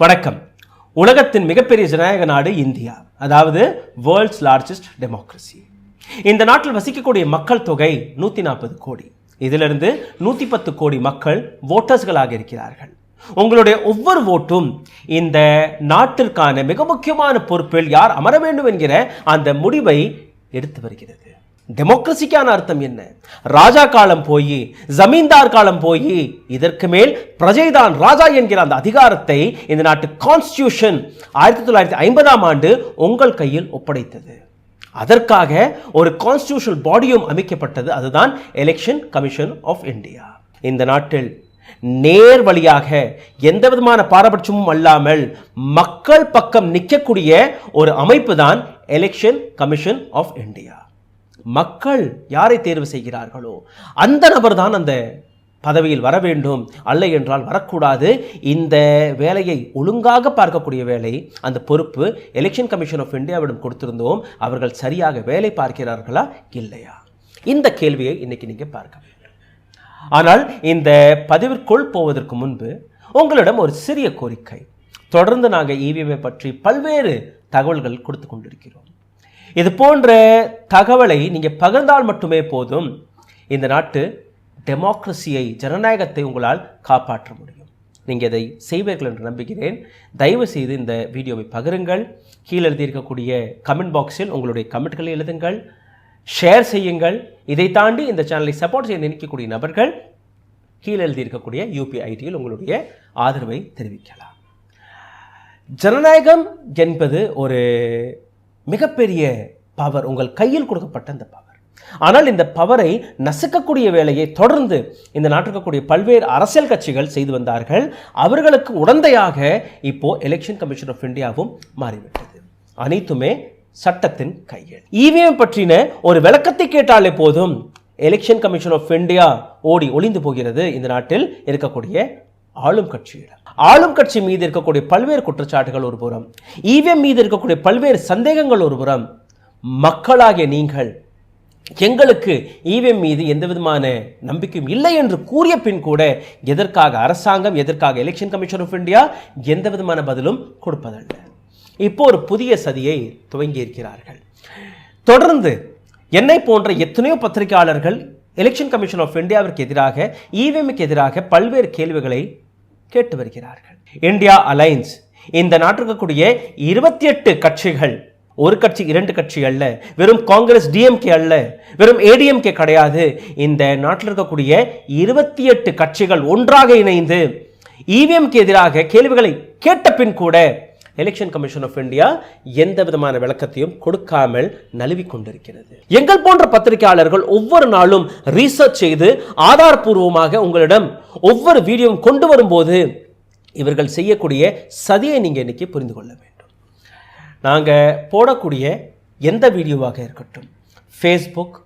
வணக்கம். உலகத்தின் மிகப்பெரிய ஜனநாயக நாடு இந்தியா, அதாவது வேர்ல்ட்ஸ் லார்ஜஸ்ட் டெமோக்ரஸி. இந்த நாட்டில் வசிக்கக்கூடிய மக்கள் தொகை 140 கோடி. இதிலிருந்து 110 கோடி மக்கள் வோட்டர்ஸ்களாக இருக்கிறார்கள். உங்களுடைய ஒவ்வொரு ஓட்டும் இந்த நாட்டிற்கான மிக முக்கியமான பொறுப்பில் யார் அமர வேண்டும் என்கிற அந்த முடிவை எடுத்து வருகிறது. டெமோக்ரஸிக்கான அர்த்தம் என்ன? ராஜா காலம் போய், ஜமீன்தார் காலம் போய், இதற்கு மேல் பிரஜைதான் ராஜா என்கிற அந்த அதிகாரத்தை இந்த நாட்டு கான்ஸ்டிடியூஷன் 1950ஆம் ஆண்டு உங்கள் கையில் ஒப்படைத்தது. அதற்காக ஒரு கான்ஸ்டிடியூஷனல் பாடியும் அமைக்கப்பட்டது. அதுதான் எலெக்ஷன் கமிஷன் ஆஃப் இந்தியா. இந்த நாட்டில் நேர் வழியாக எந்த விதமான பாரபட்சமும் அல்லாமல் மக்கள் பக்கம் நிற்கக்கூடிய ஒரு அமைப்பு தான் எலெக்ஷன் கமிஷன் ஆஃப் இந்தியா. மக்கள் யாரை தேர்வு செய்கிறார்களோ அந்த நபர் தான் அந்த பதவியில் வர வேண்டும், அல்ல என்றால் வரக்கூடாது. இந்த வேலையை ஒழுங்காக பார்க்கக்கூடிய வேலை, அந்த பொறுப்பு எலெக்ஷன் கமிஷன் ஆஃப் இந்தியாவிடம் கொடுத்திருந்தோம். அவர்கள் சரியாக வேலை பார்க்கிறார்களா இல்லையா? இந்த கேள்வியை இன்னைக்கு நீங்க பார்க்க வேண்டும். ஆனால் இந்த பதிவிற்குள் போவதற்கு முன்பு உங்களிடம் ஒரு சிறிய கோரிக்கை. தொடர்ந்து நாங்கள் இவிஎம்ஐ பற்றி பல்வேறு தகவல்கள் கொடுத்து கொண்டிருக்கிறோம். இது போன்ற தகவலை நீங்கள் பகிர்ந்தால் மட்டுமே போதும். இந்த நாட்டு டெமோக்ரஸியை, ஜனநாயகத்தை உங்களால் காப்பாற்ற முடியும். நீங்கள் இதை செய்வீர்கள் என்று நம்புகிறேன். தயவு செய்து இந்த வீடியோவை பகிருங்கள். கீழே எழுதியிருக்கக்கூடிய கமெண்ட் பாக்ஸில் உங்களுடைய கமெண்ட்களை எழுதுங்கள், ஷேர் செய்யுங்கள். இதை தாண்டி இந்த சேனலை சப்போர்ட் செய்ய நினைக்கக்கூடிய நபர்கள் கீழே எழுதியிருக்கக்கூடிய யூபிஐ ஐடியில் உங்களுடைய ஆதரவை தெரிவிக்கலாம். ஜனநாயகம் என்பது ஒரு மிகப்பெரிய பவர், உங்கள் கையில் கொடுக்கப்பட்ட அந்த பவர். ஆனால் இந்த பவரை நசுக்கக்கூடிய வேலையை தொடர்ந்து இந்த நாட்டிற்கக்கூடிய பல்வேறு அரசியல் கட்சிகள் செய்து வந்தார்கள். அவர்களுக்கு உடந்தையாக இப்போ எலெக்ஷன் கமிஷன் ஆஃப் இந்தியாவும் மாறிவிட்டது. அனைத்துமே சட்டத்தின் கையில். இவிஎம் பற்றின ஒரு விளக்கத்தை கேட்டாலே போதும் எலெக்ஷன் கமிஷன் ஆஃப் இந்தியா ஓடி ஒளிந்து போகிறது. இந்த நாட்டில் இருக்கக்கூடிய ஆளும் கட்சியிடம், ஆளும் கட்சி மீது இருக்கக்கூடிய பல்வேறு குற்றச்சாட்டுகள் ஒரு புறம், இவிஎம் மீது இருக்கக்கூடிய பல்வேறு சந்தேகங்கள் ஒரு புறம், மக்களாகிய நீங்கள் எங்களுக்கு இவிஎம் மீது எந்த விதமான நம்பிக்கையும் இல்லை என்று கூறிய பின் கூட எதற்காக அரசாங்கம், எதற்காக எலெக்ஷன் கமிஷன் ஆஃப் இந்தியா எந்த விதமான பதிலும் கொடுப்பதல்ல. இப்போ ஒரு புதிய சதியை துவங்கி இருக்கிறார்கள். தொடர்ந்து என்னை போன்ற எத்தனையோ பத்திரிகையாளர்கள் எலெக்ஷன் கமிஷன் ஆஃப் இந்தியாவிற்கு எதிராக, இவிஎம்க்கு எதிராக பல்வேறு கேள்விகளை கேட்டு வருகிறார்கள். இந்தியா அலைன்ஸ், இந்த நாட்டிற்கக்கூடிய 28 கட்சிகள், ஒரு கட்சி இரண்டு கட்சி அல்ல, வெறும் காங்கிரஸ் டிஎம்கே அல்ல, வெறும் ஏடிஎம்கே கிடையாது. இந்த நாட்டில் இருக்கக்கூடிய 28 கட்சிகள் ஒன்றாக இணைந்து இவிஎம்க்கு எதிராக கேள்விகளை கேட்ட பின் கூட எலெக்ஷன் கமிஷன் ஆஃப் இந்தியா எந்த விதமான விளக்கத்தையும் கொடுக்காமல் நழுவி கொண்டிருக்கிறது. எங்கள் போன்ற பத்திரிகையாளர்கள் ஒவ்வொரு நாளும் ரீசர்ச் செய்து ஆதாரப்பூர்வமாக உங்களிடம் ஒவ்வொரு வீடியோவும் கொண்டு வரும்போது இவர்கள் செய்யக்கூடிய சதியை நீங்கள் இன்னைக்கு புரிந்து கொள்ள வேண்டும். நாங்கள் போடக்கூடிய எந்த வீடியோவாக இருக்கட்டும், ஃபேஸ்புக்,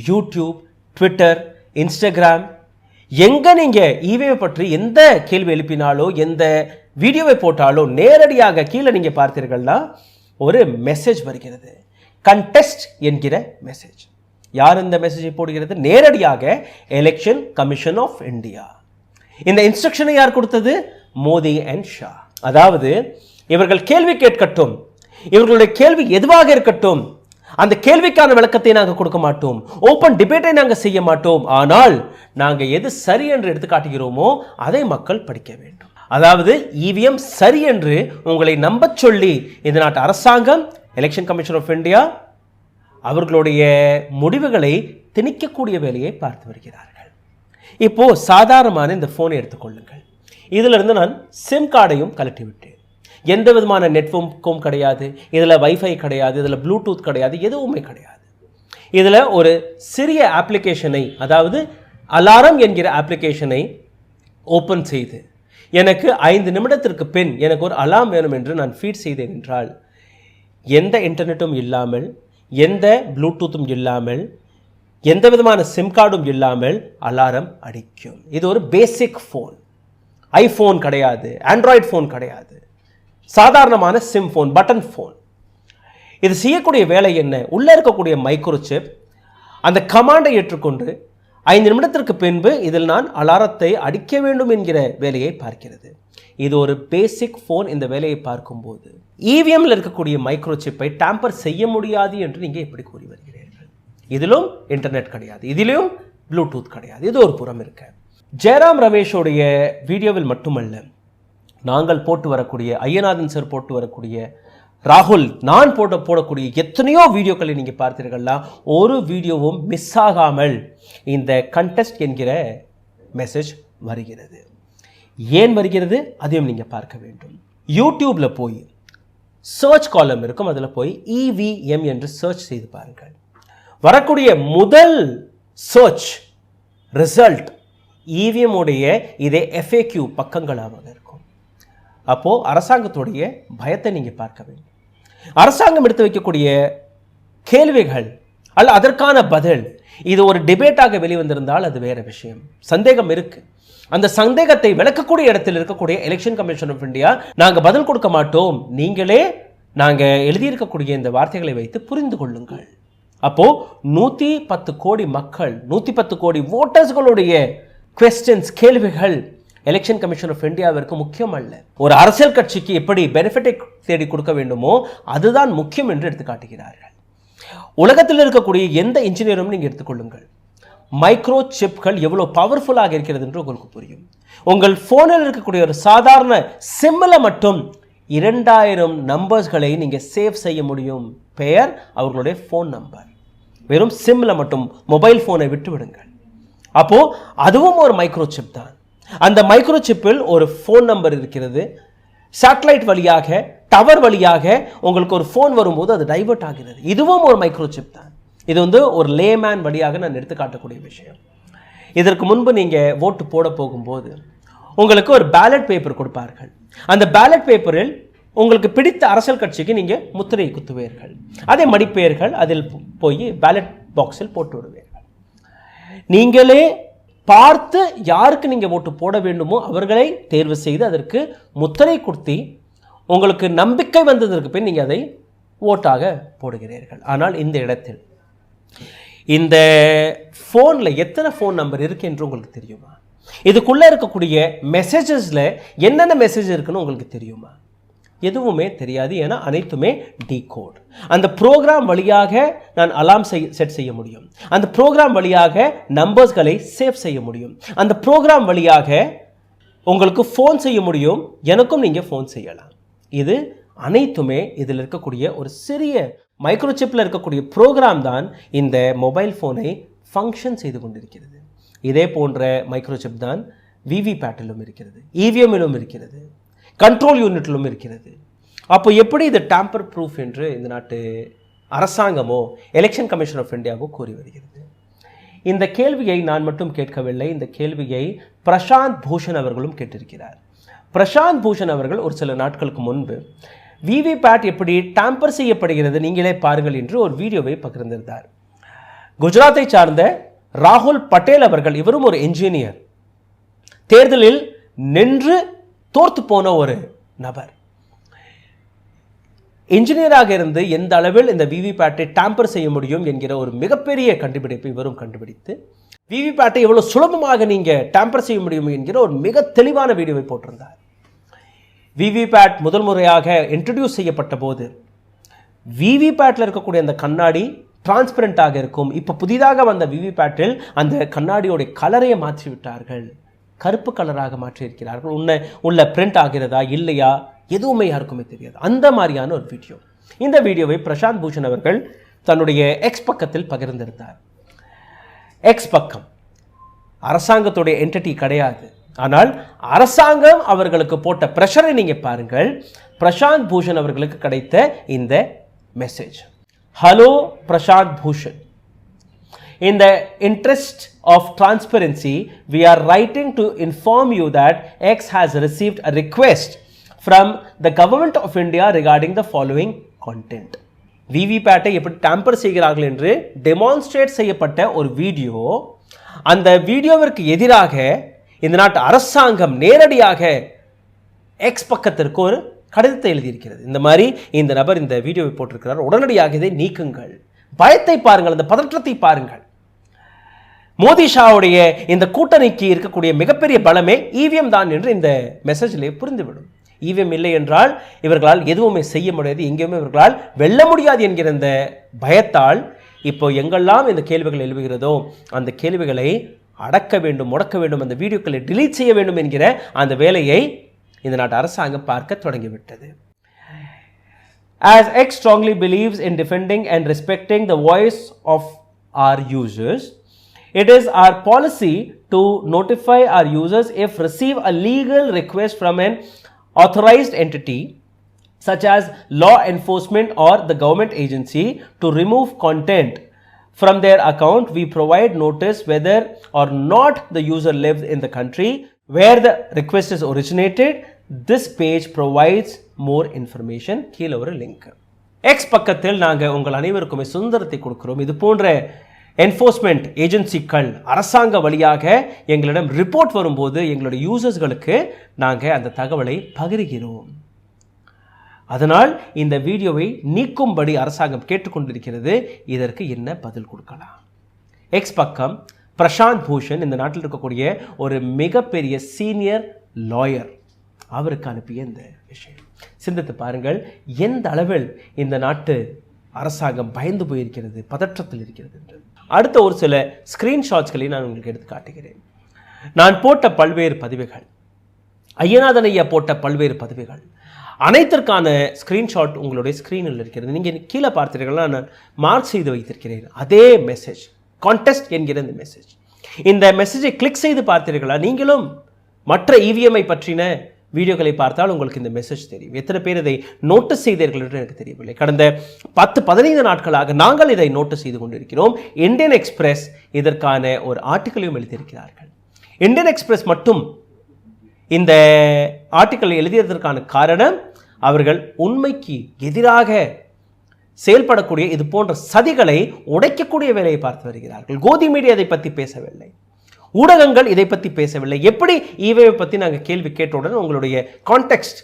யூடியூப், ட்விட்டர், இன்ஸ்டாகிராம், எங்கே நீங்கள் இவிஎம் பற்றி எந்த கேள்வி எழுப்பினாலோ, எந்த வீடியோவை போட்டாலோ நேரடியாக கீழே நீங்கள் பார்த்தீர்கள்னா ஒரு மெசேஜ் வருகிறது, கண்டெஸ்ட் என்கிற மெசேஜ். யார் இந்த மெசேஜை போடுகிறது? நேரடியாக எலெக்ஷன் கமிஷன் ஆஃப் இந்தியா. இந்த இன்ஸ்ட்ரக்ஷனை யார் கொடுத்தது? மோடி அண்ட் ஷா. அதாவது இவர்கள் கேள்வி கேட்கட்டும், இவர்களுடைய கேள்வி எதுவாக இருக்கட்டும், அந்த கேள்விக்கான விளக்கத்தை நாங்கள் கொடுக்க மாட்டோம், ஓப்பன் டிபேட்டை நாங்கள் செய்ய மாட்டோம். ஆனால் நாங்கள் எது சரி என்று எடுத்து காட்டுகிறோமோ அதை மக்கள் படிக்க வேண்டும். அதாவது இவிஎம் சரி என்று உங்களை நம்ப சொல்லி இந்த நாட்டு அரசாங்கம், எலெக்ஷன் கமிஷன் ஆஃப் இந்தியா அவர்களுடைய முடிவுகளை திணிக்கக்கூடிய வேலையை பார்த்து வருகிறார்கள். இப்போ சாதாரணமான இந்த போனை எடுத்துக்கொள்ளுங்கள். இதிலிருந்து நான் சிம் கார்டையும் கலட்டி விட்டேன். எந்த விதமான நெட்வொர்க்கும் கிடையாது, இதில் வைஃபை கிடையாது, இதில் ப்ளூடூத் கிடையாது, எதுவுமே கிடையாது. இதில் ஒரு சிறிய அப்ளிகேஷனை, அதாவது அலாரம் என்கிற அப்ளிகேஷனை ஓப்பன் செய்து எனக்கு 5 நிமிடத்திற்கு பின் எனக்கு ஒரு அலாம் வேணும் என்று நான் ஃபீட் செய்தேன் என்றால், எந்த இன்டர்நெட்டும் இல்லாமல், எந்த ப்ளூடூத்தும் இல்லாமல், எந்த விதமான சிம் கார்டும் இல்லாமல் அலாரம் அடிக்கும். இது ஒரு பேசிக் ஃபோன். ஐஃபோன் கிடையாது, ஆண்ட்ராய்டு ஃபோன் கிடையாது, சாதாரணமான சிம் ஃபோன், பட்டன் ஃபோன். இது செய்யக்கூடிய வேலை என்ன? உள்ளே இருக்கக்கூடிய மைக்ரோசிப் அந்த கமாண்டை ஏற்றுக்கொண்டு 5 நிமிடத்திற்கு பின்பு இதில் நான் அலாரத்தை அடிக்க வேண்டும் என்கிற வேலையை பார்க்கிறது. இது ஒரு பேசிக் ஃபோன். இந்த வேலையை பார்க்கும்போது இவிஎம்ல இருக்கக்கூடிய மைக்ரோசிப்பை டேம்பர் செய்ய முடியாது என்று நீங்கள் எப்படி கூறி வருகிறீர்கள்? இதிலும் இன்டர்நெட் கிடையாது, இதிலும் ப்ளூடூத் கிடையாது. இது ஒரு புறம் இருக்க, ஜெயராம் ரமேஷோடைய வீடியோவில் மட்டுமல்ல, நாங்கள் போட்டு வரக்கூடிய, ஐயநாதன் சார் போட்டு வரக்கூடிய, ராகுல் நான் போடக்கூடிய எத்தனையோ வீடியோக்களை நீங்கள் பார்த்தீர்கள்னா ஒரு வீடியோவும் மிஸ் ஆகாமல் இந்த கண்டெஸ்ட் என்கிற மெசேஜ் வருகிறது. ஏன் வருகிறது அதையும் நீங்கள் பார்க்க வேண்டும். யூடியூப்ல போய் சர்ச் காலம் இருக்கும், அதில் போய் இவிஎம் என்று சர்ச் செய்து பாருங்கள். வரக்கூடிய முதல் சர்ச் ரிசல்ட் இவிஎம் உடைய இதே FAQ பக்கங்களாக இருக்கும். அப்போ அரசாங்கத்துடைய பயத்தை நீங்க பார்க்க வேண்டும். அரசாங்கம் எடுத்து வைக்கக்கூடிய கேள்விகள் அல்ல அதற்கான பதில் இது ஒரு டிபேட்டாக வெளிவந்திருந்தால் அது வேற விஷயம். சந்தேகம் இருக்கு, அந்த சந்தேகத்தை விளக்கக்கூடிய இடத்தில் இருக்கக்கூடிய எலெக்ஷன் கமிஷன் ஆஃப் இந்தியா நாங்க பதில் கொடுக்க மாட்டோம், நீங்களே நாங்க எழுதியிருக்கக்கூடிய இந்த வார்த்தைகளை வைத்து புரிந்து கொள்ளுங்கள். அப்போ 110 கோடி மக்கள், 110 கோடி ஓட்டர்ஸ்களுடைய குவெஸ்டன்ஸ், கேள்விகள் எலெக்ஷன் கமிஷன் ஆஃப் இந்தியாவிற்கு முக்கியம் அல்ல. ஒரு அரசியல் கட்சிக்கு எப்படி பெனிஃபிட்டை தேடி கொடுக்க வேண்டுமோ அதுதான் முக்கியம் என்று எடுத்து காட்டுகிறார்கள். உலகத்தில் இருக்கக்கூடிய எந்த இன்ஜினியரும் நீங்க எடுத்துக்கொள்ளுங்கள், மைக்ரோ சிப்கள் எவ்வளவு பவர்ஃபுல்லாக இருக்கிறது என்று உங்களுக்கு புரியும். உங்கள் போனில் இருக்கக்கூடிய ஒரு சாதாரண சிம்மில் மட்டும் 2000 நம்பர்ஸ்களை நீங்க சேவ் செய்ய முடியும். பெயர், அவர்களுடைய ஃபோன் நம்பர், வெறும் சிம்மில் மட்டும். மொபைல் ஃபோனை விட்டு விடுங்கள். அப்போ அதுவும் ஒரு மைக்ரோ சிப் தான். அந்த மைக்ரோ சிப்பில் ஒரு ஃபோன் நம்பர் இருக்கிறது. சேட்டலைட் வழியாக, டவர் வழியாக உங்களுக்கு ஒரு ஃபோன் வரும்போது அது டைவர்ட் ஆகிறது. இதுவும் ஒரு மைக்ரோ சிப் தான். இது ஒரு லேமேன் வழியாக நான் எடுத்து காட்டக்கூடிய விஷயம். இதற்கு முன்பு நீங்க ஓட்டு போட போகும்போது உங்களுக்கு ஒரு பேலட் பேப்பர் கொடுப்பார்கள். அந்த பேலட் பேப்பரில் உங்களுக்கு பிடித்த அரசியல் கட்சிக்கு நீங்க முத்திரை குத்துவீர்கள், அதை மடிப்பீர்கள், அதில் போய் பேலட் பாக்ஸில் போட்டு விடுவீர்கள். நீங்களே பார்த்து யாருக்கு நீங்க ஓட்டு போட வேண்டுமோ அவர்களை தேர்வு செய்து அதற்கு முத்திரை குத்தி உங்களுக்கு நம்பிக்கை வந்ததற்கு பின் நீங்க அதை ஓட்டாக போடுகிறீர்கள். ஆனால் இந்த இடத்தில் இந்த போன்ல எத்தனை போன் நம்பர் இருக்கு என்று உங்களுக்கு தெரியுமா? இதுக்குள்ள இருக்கக்கூடிய மெசேஜஸ்ல என்னென்ன மெசேஜ் இருக்குன்னு உங்களுக்கு தெரியுமா? எதுவுமே தெரியாது. ஏன்னா அனைத்துமே டீகோட். அந்த ப்ரோக்ராம் வழியாக நான் அலாம் செட் செய்ய முடியும், அந்த ப்ரோக்ராம் வழியாக நம்பர்ஸ்களை சேவ் செய்ய முடியும், அந்த ப்ரோக்ராம் வழியாக உங்களுக்கு ஃபோன் செய்ய முடியும், எனக்கும் நீங்க ஃபோன் செய்யலாம். இது அனைத்துமே இதில் இருக்கக்கூடிய ஒரு சிறிய மைக்ரோசிப்பில் இருக்கக்கூடிய ப்ரோக்ராம் தான் இந்த மொபைல் ஃபோனை ஃபங்க்ஷன் செய்து கொண்டிருக்கிறது. இதே போன்ற மைக்ரோசிப் தான் விவிபேட்டிலும் இருக்கிறது, இவிஎம்மிலும் இருக்கிறது, கண்ட்ரோல் யூனிட்டிலும் இருக்கிறது. அப்போ எப்படி இது டேம்பர் ப்ரூஃப் என்று இந்த நாட்டு அரசாங்கமோ எலெக்ஷன் கமிஷன் ஆஃப் இந்தியாவோ கூறி வருகிறது? இந்த கேள்வியை நான் மட்டும் கேட்கவில்லை, இந்த கேள்வியை பிரசாந்த் பூஷன் அவர்களும் கேட்டிருக்கிறார். பிரசாந்த் பூஷன் அவர்கள் ஒரு சில நாட்களுக்கு முன்பு விவிபேட் எப்படி டேம்பர் செய்யப்படுகிறது நீங்களே பாருங்கள் என்று ஒரு வீடியோவை பகிர்ந்திருந்தார். குஜராத்தை சார்ந்த ராகுல் பட்டேல் அவர்கள், இவரும் ஒரு என்ஜினியர், தேர்தலில் நின்று தோர்த்து போன ஒரு நபர். என்ஜினியராக இருந்து எந்த அளவில் இந்த விவிபேட்டை டேம்பர் செய்ய முடியும் என்கிற ஒரு மிகப்பெரிய கண்டுபிடிப்பை இவரும் கண்டுபிடித்து விவிபேட்டை எவ்வளவு சுலபமாக நீங்க டேம்பர் செய்ய முடியும் என்கிற ஒரு மிக தெளிவான வீடியோவை போட்டிருந்தார். விவிபேட் முதல் முறையாக இன்ட்ரடியூஸ் செய்யப்பட்ட போது விவிபேட்ல இருக்கக்கூடிய அந்த கண்ணாடி டிரான்ஸ்பரண்டாக இருக்கும். இப்ப புதிதாக வந்த விவிபேட்டில் அந்த கண்ணாடியோட கலரையை மாற்றி விட்டார்கள், கருப்பு கலராக மாற்றி இருக்கிறார்கள். உள்ள பிரிண்ட் ஆகிறதா இல்லையா எதுவுமே யாருக்குமே தெரியாது. அந்த மாதிரியான ஒரு வீடியோ. இந்த வீடியோவை பிரசாந்த் பூஷன் அவர்கள் தன்னுடைய எக்ஸ் பக்கத்தில் பகிர்ந்திருந்தார். எக்ஸ் பக்கம் அரசாங்கத்துடைய என்டிட்டி கிடையாது, ஆனால் அரசாங்கம் அவர்களுக்கு போட்ட பிரஷரை நீங்க பாருங்கள். பிரசாந்த் பூஷன் அவர்களுக்கு கிடைத்த இந்த message: hello Prashant Bhushan, in the interest of transparency, we are writing to inform you that X has received a request from the government of India regarding the following content. விவிபேட்டை எப்படி டேம்பர் செய்கிறார்கள் என்று டெமான்ஸ்ட்ரேட் செய்யப்பட்ட ஒரு வீடியோ. அந்த வீடியோவிற்கு எதிராக இந்த நாட்டு அரசாங்கம் நேரடியாக எக்ஸ் பக்கத்திற்கு ஒரு கடிதத்தை எழுதியிருக்கிறது. இந்த மாதிரி இந்த நபர் இந்த வீடியோவை போட்டிருக்கிறார், உடனடியாக இதை நீக்குங்கள், பயத்தை பாருங்கள், அந்த பதற்றத்தை பாருங்கள். மோடி ஷாவுடைய இந்த கூட்டணிக்கு இருக்கக்கூடிய மிகப்பெரிய பலமே இவிஎம் தான் என்று இந்த மெசேஜிலே புரிந்துவிடும். இவிஎம் இல்லை என்றால் இவர்களால் எதுவுமே செய்ய முடியாது, எங்கேயுமே இவர்களால் வெல்ல முடியாது என்கிற இந்த பயத்தால் இப்போ எங்கெல்லாம் இந்த கேள்விகள் எழுப்புகிறதோ அந்த கேள்விகளை அடக்க வேண்டும், முடக்க வேண்டும், அந்த வீடியோக்களை டிலீட் செய்ய வேண்டும் என்கிற அந்த வேலையை இந்த நாட்டு அரசாங்கம் பார்க்க தொடங்கிவிட்டது. As X strongly believes in defending and respecting the voice of our users, it is our policy to notify our users if receive a legal request from an authorized entity such as law enforcement or the government agency to remove content from their account. We provide notice whether or not the user lives in the country where the request is originated. This page provides more information. கீழே ஒரு link. X பக்கத்தில் நாங்கள் உங்கள் அனைவருக்குமே சுதந்திரத்தை கொடுக்கிறோம். இது போன்ற என்ஃபோர்ஸ்மெண்ட் ஏஜென்சிகள் அரசாங்க வழியாக எங்களிடம் ரிப்போர்ட் வரும்போது எங்களுடைய யூசர்ஸ்களுக்கு நாங்கள் அந்த தகவலை பகிர்கிறோம். அதனால் இந்த வீடியோவை நீக்கும்படி அரசாங்கம் கேட்டுக்கொண்டிருக்கிறது. இதற்கு என்ன பதில் கொடுக்கலாம்? எக்ஸ் பக்கம் பிரசாந்த் பூஷன் இந்த நாட்டில் இருக்கக்கூடிய ஒரு மிகப்பெரிய சீனியர் லாயர், அவருக்கு அனுப்பிய இந்த விஷயம் சிந்தித்து பாருங்கள். எந்த அளவில் இந்த நாட்டு அரசாங்கம் பயந்து போயிருக்கிறது, பதற்றத்தில் இருக்கிறது என்று. அடுத்த ஒரு சில ஸ்கிரீன்ஷாட்ஸ்களை நான் உங்களுக்கு எடுத்து காட்டுகிறேன். நான் போட்ட பல்வேறு பதிவுகள், ஐயநாதன் ஐயா போட்ட பல்வேறு பதிவுகள் அனைத்திற்கான ஸ்கிரீன்ஷாட் உங்களுடைய ஸ்க்ரீனில் இருக்கிறது. நீங்கள் கீழே பார்த்தீர்கள்னா நான் மார்க் செய்து வைத்திருக்கிறேன். அதே மெசேஜ், கான்டெஸ்ட் என்கிற இந்த மெசேஜ். இந்த மெசேஜை கிளிக் செய்து பார்த்தீர்களா? நீங்களும் மற்ற இவிஎம்ஐ பற்றின வீடியோக்களை பார்த்தால் உங்களுக்கு இந்த மெசேஜ் தெரியும். எத்தனை பேர் இதை நோட்டீஸ் செய்தீர்கள் என்று எனக்கு தெரியவில்லை. கடந்த 10-15 நாட்களாக நாங்கள் இதை நோட்டீஸ் செய்து கொண்டிருக்கிறோம். இந்தியன் எக்ஸ்பிரஸ் இதற்கான ஒரு ஆர்டிக்கலையும் எழுதியிருக்கிறார்கள். இந்தியன் எக்ஸ்பிரஸ் மட்டும் இந்த ஆர்டிக்கலை எழுதியதற்கான காரணம் அவர்கள் உண்மைக்கு எதிராக செயல்படக்கூடிய இது போன்ற சதிகளை உடைக்கக்கூடிய வேலையை பார்த்து வருகிறார்கள். கோதி மீடியா இதை பற்றி பேசவில்லை, ஊடகங்கள் இதை பற்றி பேசவில்லை. எப்படி ஈவை பற்றி நாங்கள் கேள்வி கேட்டவுடன் உங்களுடைய கான்டெக்ஸ்ட்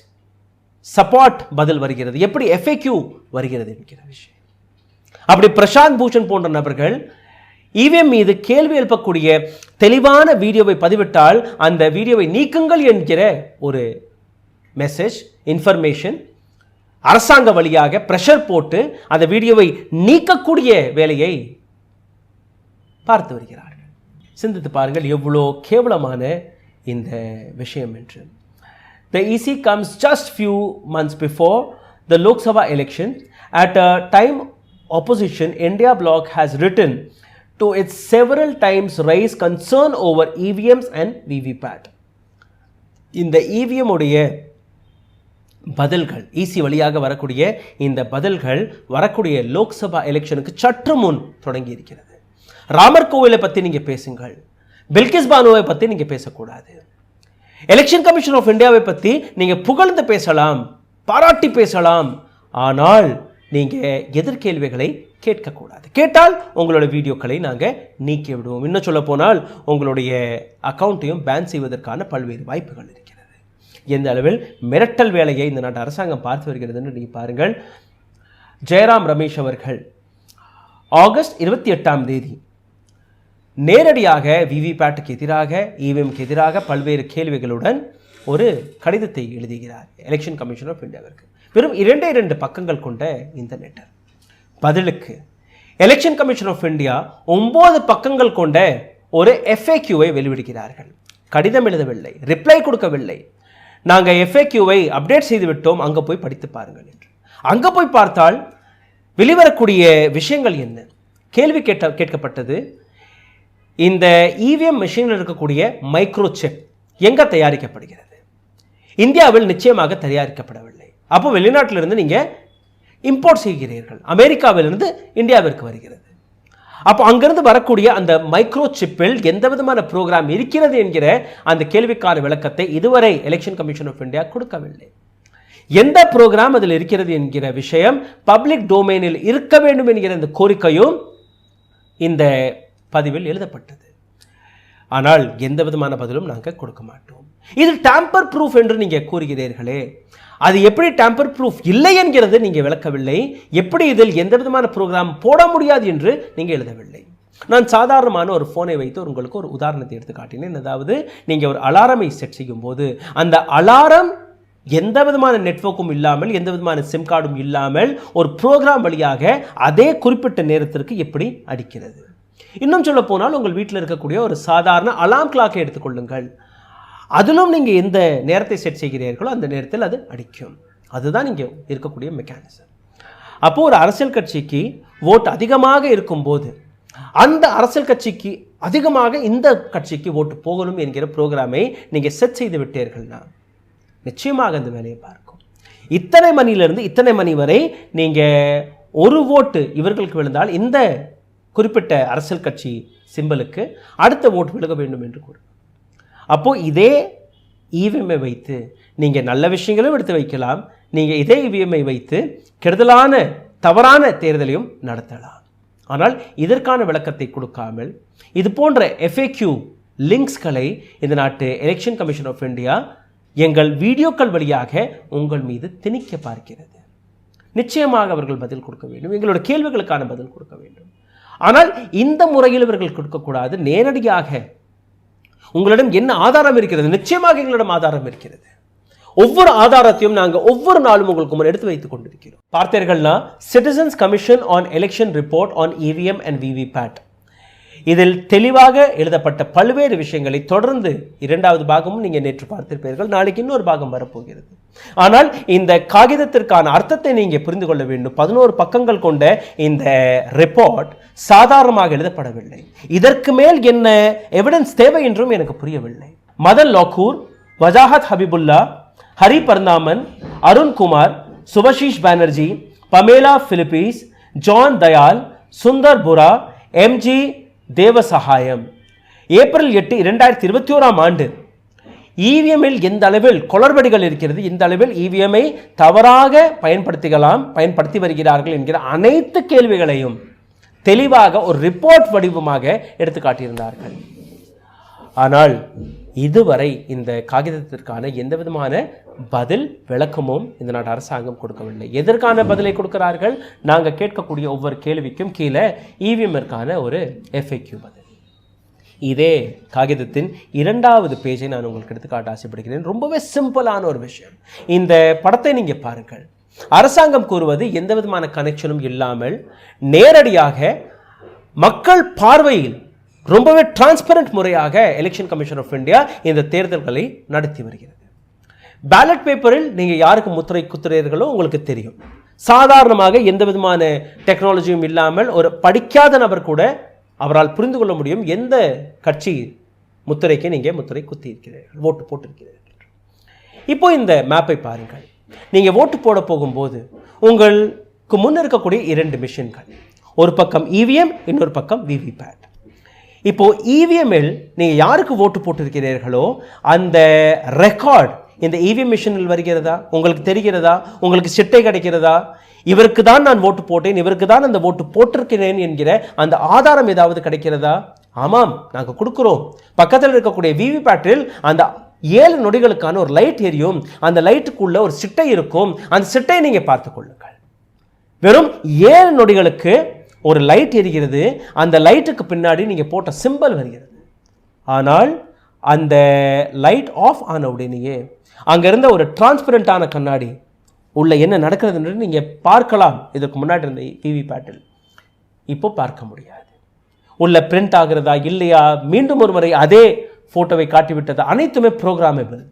சப்போர்ட் பதில் வருகிறது, எப்படி FAQ வருகிறது என்கிற விஷயம். அப்படி பிரசாந்த் பூஷன் போன்ற நபர்கள் இவிஎம் மீது கேள்வி எழுப்பக்கூடிய தெளிவான வீடியோவை பதிவிட்டால் அந்த வீடியோவை நீக்குங்கள் என்கிற ஒரு மெசேஜ், இன்ஃபர்மேஷன் அரசாங்க வழியாக பிரஷர் போட்டு அந்த வீடியோவை நீக்கக்கூடிய வேலையை பார்த்து வருகிறார்கள். சிந்தித்து பாருங்கள் எவ்வளோ கேவலமான இந்த விஷயம் என்று. The EC comes just few months before the Lok Sabha election. At a time opposition India bloc has written to its several times raise concern over EVMs and VVPAT. இந்த EVM உடைய பதில்கள், EC வழியாக வரக்கூடிய இந்த பதில்கள் வரக்கூடிய லோக்சபா எலெக்ஷனுக்கு சற்று முன் தொடங்கி இருக்கிறது. ராமர் கோவிலை பற்றி நீங்கள் பேசுங்கள், பில்கிஸ் பானுவை பற்றி நீங்கள் பேசக்கூடாது. எலெக்ஷன் கமிஷன் ஆஃப் இந்தியாவை பற்றி நீங்கள் புகழ்ந்து பேசலாம், பாராட்டி பேசலாம், ஆனால் நீங்கள் எதிர்கேள்விகளை கேட்கக்கூடாது. கேட்டால் உங்களோட வீடியோக்களை நாங்கள் நீக்கி விடுவோம். இன்னும் சொல்ல போனால் உங்களுடைய அக்கௌண்ட்டையும் பேன் செய்வதற்கான பல்வேறு வாய்ப்புகள் இருக்கிறது. எந்த அளவில் மிரட்டல் வேலையை இந்த நாட்டு அரசாங்கம் பார்த்து வருகிறது என்று நீங்கள் பாருங்கள். ஜெயராம் ரமேஷ் அவர்கள் ஆகஸ்ட் 28ஆம் தேதி நேரடியாக விவிபேட்டுக்கு எதிராக, இவிஎம்க்கு எதிராக பல்வேறு கேள்விகளுடன் ஒரு கடிதத்தை எழுதுகிறார் எலெக்ஷன் கமிஷன் ஆஃப் இந்தியாவிற்கு. வெறும் 2 பக்கங்கள் கொண்ட இந்த லெட்டர். பதிலுக்கு எலெக்ஷன் கமிஷன் ஆஃப் இந்தியா 9 பக்கங்கள் கொண்ட ஒரு FAQவை வெளியிடுகிறார்கள். கடிதம் எழுதவில்லை, ரிப்ளை கொடுக்கவில்லை. நாங்கள் FAQவை அப்டேட் செய்து விட்டோம், அங்கே போய் படித்து பாருங்கள் என்று. அங்கே போய் பார்த்தால் வெளிவரக்கூடிய விஷயங்கள் என்ன? கேள்வி கேட்கப்பட்டது, இந்த இவிஎம் மெஷினில் இருக்கக்கூடிய மைக்ரோசிப் எங்கே தயாரிக்கப்படுகிறது? இந்தியாவில் நிச்சயமாக தயாரிக்கப்படவில்லை. அப்போ வெளிநாட்டிலிருந்து நீங்கள் இம்போர்ட் செய்கிறீர்கள், அமெரிக்காவிலிருந்து இந்தியாவிற்கு வருகிறது. அப்போ அங்கிருந்து வரக்கூடிய அந்த மைக்ரோசிப்பில் எந்த விதமான ப்ரோக்ராம் இருக்கிறது என்கிற அந்த கேள்விக்கான விளக்கத்தை இதுவரை எலெக்ஷன் கமிஷன் ஆஃப் இந்தியா கொடுக்கவில்லை. எந்த ப்ரோக்ராம் அதில் இருக்கிறது என்கிற விஷயம் பப்ளிக் டொமைனில் இருக்க வேண்டும் என்கிற இந்த கோரிக்கையும் இந்த பதிவில் எழுதப்பட்டது. ஆனால் எந்த விதமான பதிலும் நாங்கள் கொடுக்க மாட்டோம். இது டேம்பர் ப்ரூஃப் என்று நீங்கள் கூறுகிறீர்களே, அது எப்படி டேம்பர் ப்ரூஃப் இல்லை என்கிறது நீங்கள் விளக்கவில்லை. எப்படி இதில் எந்த விதமான ப்ரோக்ராம் போட முடியாது என்று நீங்கள் எழுதவில்லை. நான் சாதாரணமான ஒரு ஃபோனை வைத்து உங்களுக்கு ஒரு உதாரணத்தை எடுத்து காட்டினேன். அதாவது நீங்கள் ஒரு அலாரமை செட் செய்யும் போது அந்த அலாரம் எந்த விதமான நெட்வொர்க்கும் இல்லாமல், எந்த விதமான சிம் கார்டும் இல்லாமல் ஒரு ப்ரோக்ராம் வழியாக அதே குறிப்பிட்ட நேரத்திற்கு எப்படி அடிக்கிறது. இன்னும் சொல்ல போனால் உங்கள் வீட்டில் இருக்கக்கூடிய ஒரு சாதாரண அலாம் கிளாக்கை எடுத்துக்கொள்ளுங்கள். அதிலும் நீங்கள் எந்த நேரத்தை செட் செய்கிறீர்களோ அந்த நேரத்தில் அது அடிக்கும். அதுதான் இங்கே இருக்கக்கூடிய மெக்கானிசம். அப்போது ஒரு அரசியல் கட்சிக்கு ஓட்டு அதிகமாக இருக்கும்போது அந்த அரசியல் கட்சிக்கு அதிகமாக இந்த கட்சிக்கு ஓட்டு போகணும் என்கிற ப்ரோக்ராமை நீங்கள் செட் செய்து விட்டீர்கள்னா நிச்சயமாக அந்த வேலையை பார்க்கும். இத்தனை மணியிலிருந்து இத்தனை மணி வரை நீங்கள் ஒரு ஓட்டு இவர்களுக்கு விழுந்தால் இந்த குறிப்பிட்ட அரசியல் கட்சி சிம்பலுக்கு அடுத்த ஓட்டு விழுக வேண்டும் என்று கூறும். அப்போது இதே இவிஎம்ஐ வைத்து நீங்கள் நல்ல விஷயங்களும் எடுத்து வைக்கலாம். நீங்கள் இதே இவிஎம்ஐ வைத்து கெடுதலான தவறான தேர்தலையும் நடத்தலாம். ஆனால் இதற்கான விளக்கத்தை கொடுக்காமல் இது போன்ற FAQ லிங்க்ஸ்களை இந்த நாட்டு எலெக்ஷன் கமிஷன் ஆஃப் இந்தியா எங்கள் வீடியோக்கள் வழியாக உங்கள் மீது திணிக்க பார்க்கிறது. நிச்சயமாக அவர்கள் பதில் கொடுக்க வேண்டும், எங்களோட கேள்விகளுக்கான பதில் கொடுக்க வேண்டும். ஆனால் இந்த முறையில் இவர்கள் கொடுக்கக்கூடாது. நேரடியாக உங்களிடம் என்ன ஆதாரம் இருக்கிறது? நிச்சயமாக எங்களிடம் ஆதாரம் இருக்கிறது. ஒவ்வொரு ஆதாரத்தையும் நாங்கள் ஒவ்வொரு நாளும் உங்களுக்கு முன் எடுத்து வைத்துக் கொண்டிருக்கிறோம். பார்த்தீர்கள்னா citizens commission on election report on EVM and VVPAT, இதில் தெளிவாக எழுதப்பட்ட பல்வேறு விஷயங்களை தொடர்ந்து இரண்டாவது பாகமும் நீங்கள் நேற்று பார்த்திருப்பீர்கள். நாளைக்கு இன்னொரு பாகம் வரப்போகிறது. ஆனால் இந்த காகிதத்திற்கான அர்த்தத்தை நீங்கள் புரிந்து கொள்ள வேண்டும். 11 பக்கங்கள் கொண்ட இந்த ரிப்போர்ட் சாதாரணமாக எழுதப்படவில்லை. இதற்கு மேல் என்ன எவிடன்ஸ் தேவை என்றும் எனக்கு புரியவில்லை. மதன் லாக்கூர், வஜாஹத் ஹபிபுல்லா, ஹரி பர்னாமன், அருண் குமார், சுபஷீஷ் பானர்ஜி, பமேலா பிலிப்பீஸ், ஜான் தயால், சுந்தர் புரா, MG தேவசகாயம் ஏப்ரல் 8, 2021 EVM-இல் எந்த அளவில் குளறுபடிகள் இருக்கிறது, இந்த அளவில் EVM-ஐ தவறாக பயன்படுத்தி வருகிறார்கள் என்கிற அனைத்து கேள்விகளையும் தெளிவாக ஒரு ரிப்போர்ட் வடிவமாக எடுத்து காட்டியிருந்தார்கள். ஆனால் இதுவரை இந்த காகிதத்திற்கான எந்த விதமான பதில் விளக்கமும் இந்த நாட்டு அரசாங்கம் கொடுக்கவில்லை. எதற்கான பதிலை கொடுக்கிறார்கள்? நாங்கள் கேட்கக்கூடிய ஒவ்வொரு கேள்விக்கும் கீழே EVM-ற்கான ஒரு FAQ பதில். இதே காகிதத்தின் 2வது பேஜை நான் உங்களுக்கு எடுத்துக்காட்ட ஆசைப்படுகிறேன். ரொம்பவே சிம்பிளான ஒரு விஷயம். இந்த படத்தை நீங்கள் பாருங்கள். அரசாங்கம் கூறுவது எந்த விதமான கனெக்ஷனும் இல்லாமல் நேரடியாக மக்கள் பார்வையில் ரொம்பவே டிரான்ஸ்பரண்ட் முறையாக எலெக்ஷன் கமிஷன் ஆஃப் இந்தியா இந்த தேர்தல்களை நடத்தி வருகிறது. பேலட் பேப்பரில் நீங்கள் யாருக்கு முத்திரை குத்துறீர்களோ உங்களுக்கு தெரியும். சாதாரணமாக எந்த விதமான டெக்னாலஜியும் இல்லாமல் ஒரு படிக்காத நபர் கூட அவரால் புரிந்து கொள்ள முடியும் எந்த கட்சி முத்திரைக்கு நீங்கள் முத்திரை குத்தி இருக்கிறீர்கள், ஓட்டு போட்டிருக்கிறீர்கள். இப்போ இந்த மேப்பை பாருங்கள். நீங்கள் ஓட்டு போட போகும்போது உங்களுக்கு முன் இருக்கக்கூடிய 2 மிஷின்கள், ஒரு பக்கம் EVM, இன்னொரு பக்கம் VVPAT. இப்போ EVM-இல் நீங்கள் யாருக்கு ஓட்டு போட்டிருக்கிறீர்களோ அந்த ரெக்கார்ட் இந்த EVM மிஷினில் வருகிறதா? உங்களுக்கு தெரிகிறதா? உங்களுக்கு சிட்டை கிடைக்கிறதா? இவருக்கு தான் நான் ஓட்டு போட்டேன், இவருக்கு தான் அந்த ஓட்டு போட்டிருக்கிறேன் என்கிற அந்த ஆதாரம் ஏதாவது கிடைக்கிறதா? ஆமாம், நாங்கள் கொடுக்குறோம். பக்கத்தில் இருக்கக்கூடிய VVPAT-இல் அந்த 7 நொடிகளுக்கான ஒரு லைட் எரியும். அந்த லைட்டுக்குள்ள ஒரு சிட்டை இருக்கும். அந்த சிட்டையை நீங்கள் பார்த்து கொள்ளுங்கள். வெறும் 7 நொடிகளுக்கு ஒரு லைட் எரிகிறது. அந்த லைட்டுக்கு பின்னாடி நீங்கள் போட்ட சிம்பல் வருகிறது. ஆனால் அந்த லைட் ஆஃப் ஆன உடனேயே அங்கே இருந்த ஒரு டிரான்ஸ்பரண்டான கண்ணாடி உள்ள என்ன நடக்கிறதுன்னு நீங்கள் பார்க்கலாம். இதற்கு முன்னாடி இருந்த VVPAT-இல் இப்போ பார்க்க முடியாது. உள்ள பிரிண்ட் ஆகிறதா இல்லையா, மீண்டும் ஒரு முறை அதே ஃபோட்டோவை காட்டிவிட்டதா, அனைத்துமே ப்ரோக்ராமபிள்.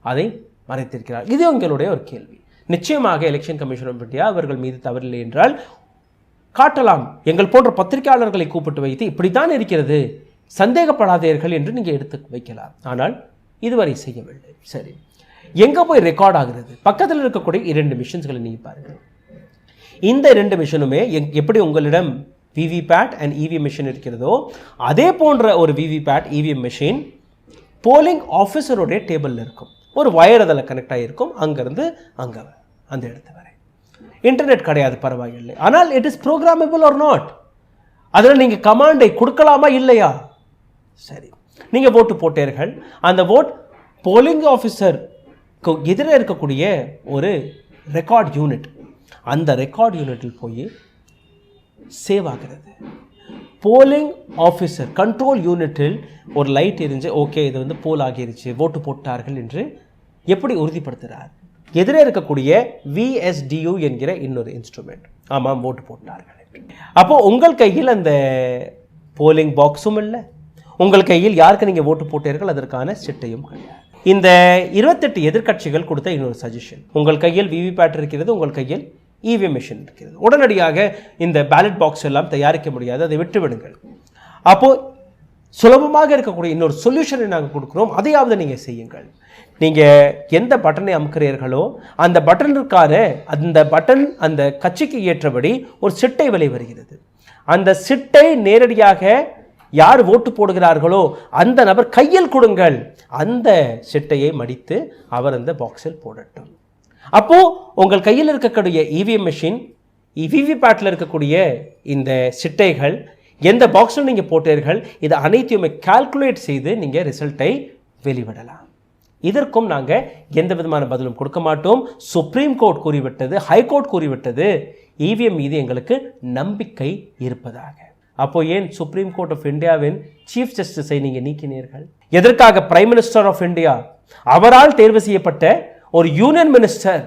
அதை மறைத்திருக்கிறார். இது உங்களுடைய ஒரு கேள்வி. நிச்சயமாக எலெக்ஷன் கமிஷன் ஆஃப் இந்தியா அவர்கள் மீது தவறில்லை என்றால் காட்டலாம். எங்கள் போன்ற பத்திரிகையாளர்களை கூப்பிட்டு வைத்து இப்படித்தான் இருக்கிறது, சந்தேகப்படாதீர்கள் என்று நீங்கள் எடுத்து வைக்கலாம். ஆனால் இதுவரை செய்யவில்லை. சரி, எங்கே போய் ரெக்கார்ட் ஆகிறது? பக்கத்தில் இருக்கக்கூடிய 2 மிஷின்ஸ்களை நீங்கள் பாருங்கள். இந்த 2 மிஷினுமே எப்படி உங்களிடம் VVPAT அண்ட் EVM மிஷின் இருக்கிறதோ அதே போன்ற ஒரு VVPAT EVM மிஷின் போலிங் ஆஃபீஸருடைய டேபிளில் இருக்கும். ஒரு வயர் அதில் கனெக்ட் ஆகியிருக்கும். அங்கேருந்து அங்கே அந்த இடத்து வரை இன்டர்நெட் கிடையாது, பரவாயில்லை. ஆனால் it is programmable or not? அதில் நீங்கள் கமாண்டை கொடுக்கலாமா இல்லையா? சரி, நீங்கள் ஓட்டு போட்டீர்கள். அந்த ஓட் போலிங் ஆஃபீஸருக்கு எதிரே இருக்கக்கூடிய ஒரு ரெக்கார்ட் யூனிட், அந்த ரெக்கார்ட் யூனிட்டில் போய் சேவ் ஆகிறது. போலிங் ஆஃபீஸர் கண்ட்ரோல் யூனிட்டில் ஒரு லைட் எரிஞ்சு ஓகே இது வந்து போல் ஆகிருச்சு, ஓட்டு போட்டார்கள் என்று எப்படி உறுதிப்படுத்துகிறார்? எதிரே இருக்கக்கூடிய VSDU என்கிற இன்னொரு இன்ஸ்ட்ருமெண்ட், ஆமாம் ஓட்டு போட்டார்கள். அப்போ உங்கள் கையில் அந்த போலிங் பாக்ஸும் இல்லை, உங்கள் கையில் யாருக்கு நீங்கள் ஓட்டு போட்டீர்கள் அதற்கான சிட்டையும் கிடையாது. இந்த 28 எதிர்க்கட்சிகள் கொடுத்த இன்னொரு சஜஷன், உங்கள் கையில் விவிபேட் இருக்கிறது, உங்கள் கையில் EVM மிஷின் இருக்கிறது, உடனடியாக இந்த பேலட் பாக்ஸ் எல்லாம் தயாரிக்க முடியாது, அதை விட்டுவிடுங்கள். அப்போ சுலபமாக இருக்கக்கூடிய இன்னொரு சொல்யூஷனை நாங்கள் கொடுக்குறோம், அதையாவது நீங்கள் செய்யுங்கள். நீங்கள் எந்த பட்டனை அமுக்கிறீர்களோ அந்த பட்டனுக்கான அந்த கட்சிக்கு ஏற்றபடி ஒரு சிட்டை விலை வருகிறது. அந்த சிட்டை நேரடியாக யார் ஓட்டு போடுகிறார்களோ அந்த நபர் கையில் கொடுங்கள், அந்த சிட்டையை மடித்து அவர் அந்த பாக்ஸில் போடட்டும். அப்போ உங்கள் கையில் இருக்கக்கூடிய EVM மிஷின், விவிபேட்டில் இருக்கக்கூடிய இந்த சிட்டைகள் எந்த பாக்ஸில் நீங்கள் போட்டீர்கள் இது அனைத்தையுமே கால்குலேட் செய்து நீங்கள் ரிசல்ட்டை வெளிவிடலாம். இதற்கும் நாங்கள் எந்த விதமான பதிலும் கொடுக்க மாட்டோம். சுப்ரீம் கோர்ட் கூறிவிட்டது, ஹைகோர்ட் கூறிவிட்டது, EVM மீது எங்களுக்கு நம்பிக்கை இருப்பதாக. அப்போ ஏன் சுப்ரீம் கோர்ட் ஆஃப் இந்தியாவின் சீஃப் ஜஸ்டிஸை நீங்கள் நீக்கினீர்கள்? எதற்காக பிரைம் மினிஸ்டர் ஆஃப் இந்தியா, அவரால் தேர்வு செய்யப்பட்ட ஒரு யூனியன் மினிஸ்டர்,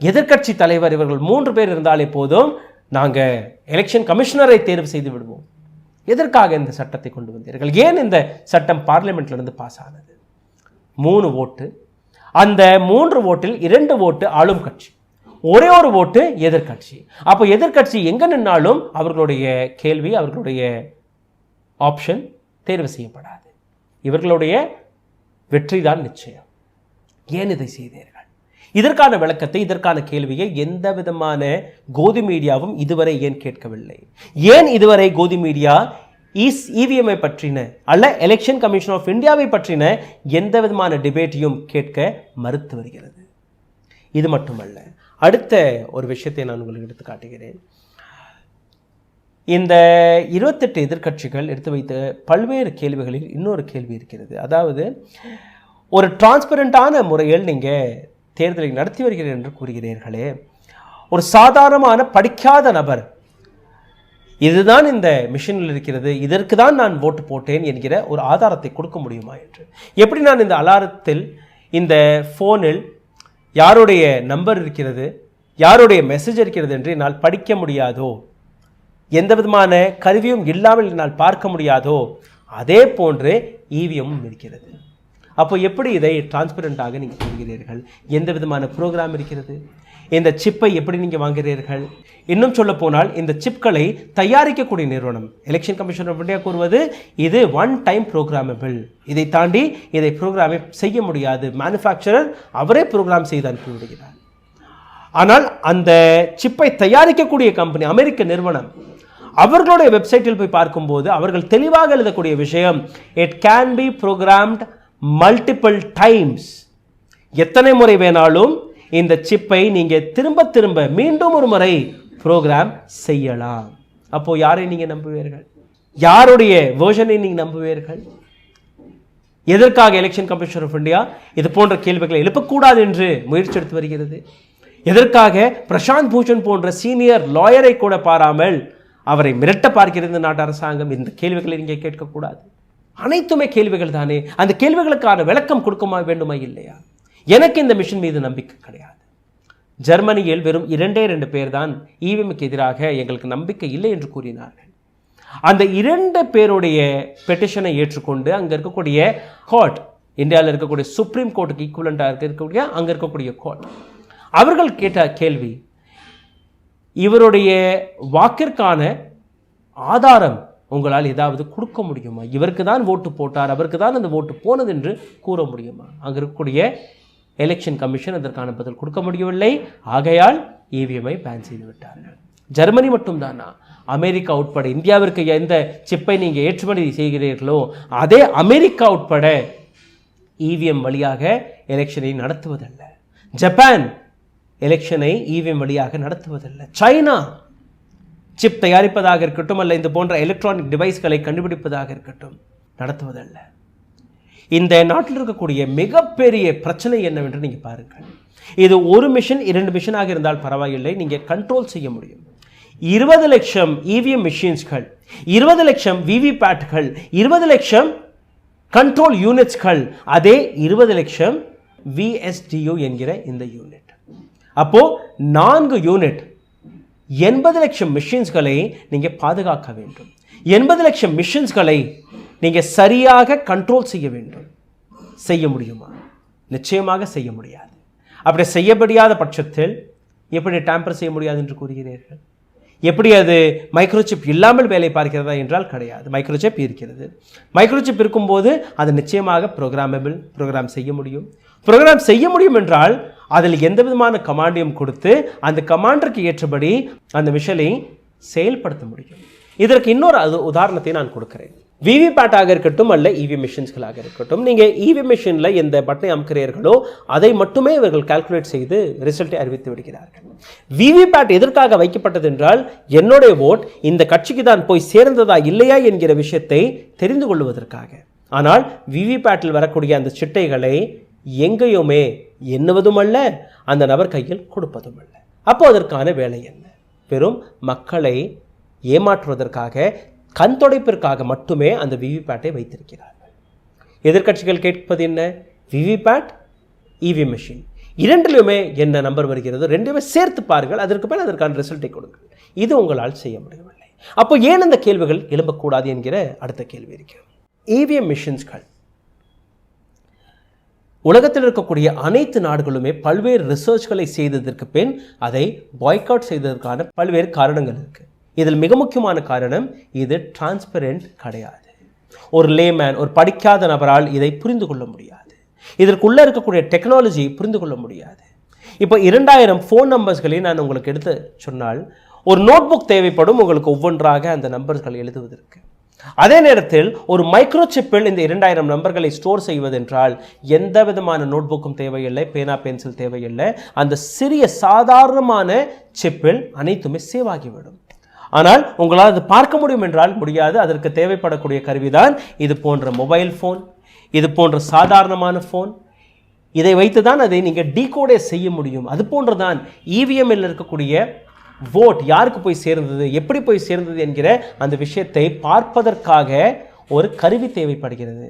எதிர்க்கட்சி தலைவர், இவர்கள் 3 பேர் இருந்தாலே போதும், நாங்கள் எலெக்ஷன் கமிஷனரை தேர்வு செய்து விடுவோம். எதற்காக இந்த சட்டத்தை கொண்டு வந்தீர்கள்? ஏன் இந்த சட்டம் பார்லிமெண்ட்லேருந்து பாஸ் ஆனது? 3 ஓட்டு, அந்த 3 ஓட்டில் 2 ஓட்டு ஆளும் கட்சி, ஒரே ஒரு ஓட்டு எதிர்கட்சி. அப்போ எதிர்கட்சி எங்க நின்னாலும் அவர்களுடைய கேள்வி, அவர்களுடைய ஆப்ஷன் தேர்வு செய்யப்படாது. இவர்களுடைய வெற்றி தான் நிச்சயம். ஏன் இதை செய்தீர்கள்? இதற்கான விளக்கத்தை, இதற்கான கேள்வியை எந்த விதமான கோதி மீடியாவும் இதுவரை ஏன் கேட்கவில்லை? ஏன் இதுவரை கோதி மீடியா EVM பற்றின அல்ல எலெக்ஷன் கமிஷன் ஆஃப் இந்தியாவை பற்றின எந்த விதமான டிபேட்டையும் கேட்க மறுத்து வருகிறது? இது மட்டுமல்ல, அடுத்த ஒரு விஷயத்தை நான் உங்களுக்கு எடுத்து காட்டுகிறேன். இந்த 28 எதிர்க்கட்சிகள் எடுத்து வைத்த பல்வேறு கேள்விகளில் இன்னொரு கேள்வி இருக்கிறது. அதாவது, ஒரு டிரான்ஸ்பரண்டான முறையில் நீங்கள் தேர்தலை நடத்தி வருகிறீர்கள் என்று கூறுகிறீர்களே, ஒரு சாதாரணமான படிக்காத நபர் இதுதான் இந்த மிஷினில் இருக்கிறது, இதற்கு தான் நான் ஓட்டு போட்டேன் என்கிற ஒரு ஆதாரத்தை கொடுக்க முடியுமா என்று? எப்படி நான் இந்த அலாரத்தில், இந்த ஃபோனில் யாருடைய நம்பர் இருக்கிறது, யாருடைய மெசேஜ் இருக்கிறது என்று என்னால் படிக்க முடியாதோ, எந்த விதமான கருவியும் இல்லாமல் என்னால் பார்க்க முடியாதோ, அதே போன்று EVMும் இருக்கிறது. அப்போ எப்படி இதை டிரான்ஸ்பரண்டாக நீங்கள் சொல்கிறீர்கள்? எந்த விதமான ப்ரோக்ராம் இருக்கிறது? இந்த சிப்பை எப்படி நீங்கள் வாங்குகிறீர்கள்? இன்னும் சொல்ல போனால் இந்த சிப்களை தயாரிக்கக்கூடிய நிறுவனம் எலெக்ஷன் கமிஷன் ஆஃப் இந்தியா கூறுவது இது ஒன் டைம் ப்ரோக்ராமபிள், இதை தாண்டி இதை ப்ரோக்ராமை செய்ய முடியாது. மேனுஃபேக்சரர் அவரே ப்ரோக்ராம் செய்து அனுப்பிவிடுகிறார். ஆனால் அந்த சிப்பை தயாரிக்கக்கூடிய கம்பெனி அமெரிக்க நிறுவனம், அவர்களுடைய வெப்சைட்டில் போய் பார்க்கும்போது அவர்கள் தெளிவாக எழுதக்கூடிய விஷயம், it can be programmed multiple times. எத்தனை முறை வேணாலும் இந்த சிப்பை நீங்க திரும்ப திரும்ப மீண்டும் ஒரு முறை ப்ரோக்ராம் செய்யலாம். அப்போ யாரை நீங்க நம்புவீர்கள்? யாருடைய வெர்ஷனை நீங்க நம்புவீர்கள்? எதற்காக எலெக்ஷன் கமிஷன் ஆஃப் இந்தியா இது போன்ற கேள்விகளை எழுப்பக்கூடாது என்று முயற்சி எடுத்து வருகிறது? எதற்காக பிரசாந்த் பூஷன் போன்ற சீனியர் லாயரை கூட பாராமல் அவரை மிரட்ட பார்க்கிறது நாட்டு அரசாங்கம்? இந்த கேள்விகளை நீங்க கேட்கக்கூடாது. அனைத்துமே கேள்விகள் தானே. அந்த கேள்விகளுக்கான விளக்கம் கொடுக்குமா வேண்டுமா இல்லையா? எனக்கு இந்த மிஷின் மீது நம்பிக்கை கிடையாது. ஜெர்மனியில் வெறும் 2 பேர் தான் EVMக்கு எதிராக எங்களுக்கு நம்பிக்கை இல்லை என்று கூறினார்கள். அந்த 2 பேருடைய பெட்டிஷனை ஏற்றுக்கொண்டு அங்கே இருக்கக்கூடிய கோர்ட், இந்தியாவில் இருக்கக்கூடிய சுப்ரீம் கோர்ட்டுக்கு ஈக்குவலண்டாக இருக்கக்கூடிய அங்கே இருக்கக்கூடிய கோர்ட், அவர்கள் கேட்ட கேள்வி, இவருடைய வாக்கிற்கான ஆதாரம் உங்களால் ஏதாவது கொடுக்க முடியுமா? இவருக்கு தான் ஓட்டு போட்டார், அவருக்கு தான் அந்த ஓட்டு போனது என்று கூற முடியுமா? அங்கே இருக்கக்கூடிய எலெக்ஷன் கமிஷன் அதற்கான பதில் கொடுக்க முடியவில்லை. ஆகையால் EVMஐ பேன் செய்து விட்டார்கள். ஜெர்மனி மட்டும்தானா? அமெரிக்கா உட்பட இந்தியாவிற்கு எந்த சிப்பை நீங்கள் ஏற்றுமதி செய்கிறீர்களோ அதே அமெரிக்கா உட்பட EVM வழியாக எலெக்ஷனை நடத்துவதல்ல. ஜப்பான் எலெக்ஷனை EVM வழியாக நடத்துவதல்ல. சைனா சிப் தயாரிப்பதாக இருக்கட்டும், அல்ல இந்த போன்ற எலக்ட்ரானிக் டிவைஸ்களை கண்டுபிடிப்பதாக இருக்கட்டும், நடத்துவதல்ல. இந்த நாட்டில் இருக்கக்கூடிய மிகப்பெரிய பிரச்சனை என்னவென்று நீங்கள் பாருங்கள். இது ஒரு மிஷின் 2 மிஷினாக இருந்தால் பரவாயில்லை, நீங்கள் கண்ட்ரோல் செய்ய முடியும். 20 லட்சம் இவிஎம் மிஷின்ஸ்கள், 20 லட்சம் விவிபேட்கள், 20 லட்சம் கண்ட்ரோல் யூனிட்ஸ்கள், அதே 20 லட்சம் VSDU என்கிற இந்த யூனிட். அப்போ 4 யூனிட் 80 லட்சம் மிஷின்ஸ்களை நீங்க பாதுகாக்க வேண்டும். 80 லட்சம் மிஷின்ஸ்களை நீங்க சரியாக கண்ட்ரோல் செய்ய வேண்டும். செய்ய முடியுமா? நிச்சயமாக செய்ய முடியாது. அப்படி செய்ய முடியாத பட்சத்தில் எப்படி டேம்பர் செய்ய முடியாது என்று கூறுகிறீர்கள்? எப்படி அது மைக்ரோசிப் இல்லாமல் வேலை பார்க்கிறதா என்றால் கிடையாது. மைக்ரோசிப் இருக்கிறது. மைக்ரோசிப் இருக்கும்போது அது நிச்சயமாக ப்ரோக்ராம் செய்ய முடியும். ப்ரோக்ராம் செய்ய முடியும் என்றால் அதில் எந்த விதமான கமாண்டையும் கொடுத்து அந்த கமாண்டருக்கு ஏற்றபடி அந்த மிஷனை செயல்படுத்த முடியும். இதற்கு இன்னொரு உதாரணத்தை நான் கொடுக்கிறேன். விவிபேட்டாக இருக்கட்டும் அல்ல இவி மிஷின்ஸ்களாக இருக்கட்டும், நீங்கள் இவி மிஷினில் எந்த பட்டனை அமுக்கிறீர்களோ அதை மட்டுமே இவர்கள் கால்குலேட் செய்து ரிசல்ட்டை அறிவித்து விடுகிறார்கள். விவிபேட் எதற்காக வைக்கப்பட்டது என்றால் என்னுடைய ஓட் இந்த கட்சிக்கு தான் போய் சேர்ந்ததா இல்லையா என்கிற விஷயத்தை தெரிந்து கொள்வதற்காக. ஆனால் விவிபேட்டில் வரக்கூடிய அந்த சிட்டைகளை எங்கேயுமே எண்ணுவதும் அல்ல, அந்த நபர் கையில் கொடுப்பதும் அல்ல. அப்போ அதற்கான வேலை என்ன? வெறும் மக்களை ஏமாற்றுவதற்காக, கண் தொடைப்பிற்காக மட்டுமே அந்த விவிபேட்டை வைத்திருக்கிறார்கள். எதிர்க்கட்சிகள் கேட்பது என்ன? விவிபேட், இவி மிஷின் இரண்டிலுமே என்ன நம்பர் வருகிறது, ரெண்டுமே சேர்த்து பாருங்கள், அதற்கு மேல் அதற்கான ரிசல்ட்டை கொடுங்கள். இது உங்களால் செய்ய முடியவில்லை. அப்போ ஏன் அந்த கேள்விகள் எழும்பக்கூடாது என்கிற அடுத்த கேள்வி இருக்கிறது. இவிஎம் மிஷின்ஸ்கள் உலகத்தில் இருக்கக்கூடிய அனைத்து நாடுகளுமே பல்வேறு ரிசர்ச்களை செய்ததற்கு பின் அதை பாய்காட் செய்ததற்கான பல்வேறு காரணங்கள் இருக்கு. இதில் மிக முக்கியமான காரணம், இது டிரான்ஸ்பரண்ட் கிடையாது. ஒரு லேமேன், ஒரு படிக்காத நபரால் இதை புரிந்து கொள்ள முடியாது. இதற்குள்ள இருக்கக்கூடிய டெக்னாலஜி புரிந்து கொள்ள முடியாது. இப்போ 2000 ஃபோன் நம்பர்ஸ்களை நான் உங்களுக்கு எடுத்து சொன்னால் ஒரு நோட் புக் தேவைப்படும் உங்களுக்கு ஒவ்வொன்றாக அந்த நம்பர்ஸ்களை எழுதுவதற்கு. அதே நேரத்தில் ஒரு மைக்ரோசிப்பில் இந்த 2000 நம்பர்களை ஸ்டோர் செய்வதென்றால் எந்த விதமான நோட் புக்கும் தேவையில்லை, பேனா பென்சில் தேவையில்லை. அந்த சிறிய சாதாரணமான சிப்பில் அனைத்துமே சேவ் ஆகிவிடும். ஆனால் உங்களால் அது பார்க்க முடியும் என்றால் முடியாது. அதற்கு தேவைப்படக்கூடிய கருவிதான் இது போன்ற மொபைல் ஃபோன், இது போன்ற சாதாரணமான ஃபோன். இதை வைத்து தான் அதை நீங்கள் டீகோடே செய்ய முடியும். அது போன்றுதான் இவிஎம்மில் இருக்கக்கூடிய vote யாருக்கு போய் சேர்ந்தது, எப்படி போய் சேர்ந்தது என்கிற அந்த விஷயத்தை பார்ப்பதற்காக ஒரு கருவி தேவைப்படுகிறது.